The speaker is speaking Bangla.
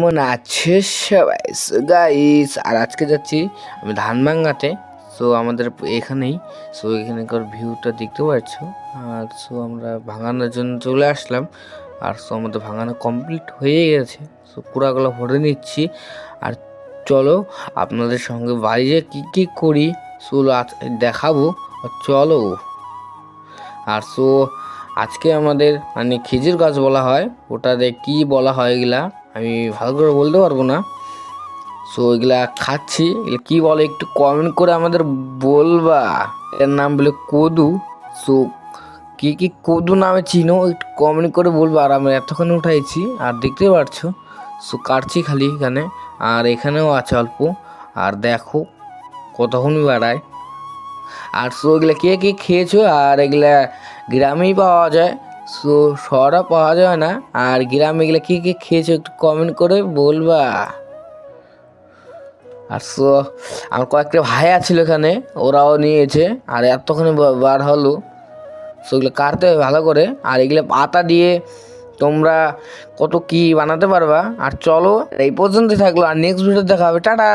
মনে আছে সবাই? সো গাইস, আর আজকে যাচ্ছি আমি ধান ভাঙাতে। সো আমাদের এখানেই, সো এখানকার ভিউটা দেখতে পাচ্ছ। আর সো আমরা ভাঙানোর জন্য চলে আসলাম। আর সো আমাদের ভাঙানো কমপ্লিট হয়ে গেছে। সো কুড়াগুলো ভরে নিচ্ছি। আর চলো আপনাদের সঙ্গে বাড়ি যে কী করি সো দেখাবো। চলো। আর সো আজকে আমাদের মানে খেজুর গাছ বলা হয়, ওটাতে কি বলা হয় এগুলা আমি ভালো করে বলতে পারবো না। সো এগুলা খাচ্ছি, এগুলো কী বলে একটু কমেন্ট করে আমাদের বলবা। এর নাম বলে কদু। সো কি কি কদু নামে চিনো একটু কমেন্ট করে বলবো। আর আমরা এতক্ষণ উঠাইছি আর দেখতে পাচ্ছো। সো কাটছি খালি এখানে, আর এখানেও আছে অল্প। আর দেখো কতক্ষণ বাড়ায়। আর সো এগুলা কে কে খেয়েছো? আর এগুলা গ্রামেই পাওয়া যায়, সো শহরে পাওয়া যায় না। আর গ্রামে এগুলা কে কে খেয়েছো একটু কমেন্ট করে বলবা। আর সো আমার কয়েকটা ভাই আছিল এখানে, ওরাও নিয়েছে। আর এতক্ষণে বার হলো। সো এগুলো কাটতে হবে ভালো করে। আর এগুলো পাতা দিয়ে তোমরা কত কি বানাতে পারবা। আর চলো এই পর্যন্ত থাকলো, আর নেক্সট ভিডিও দেখা হবে। টাটা।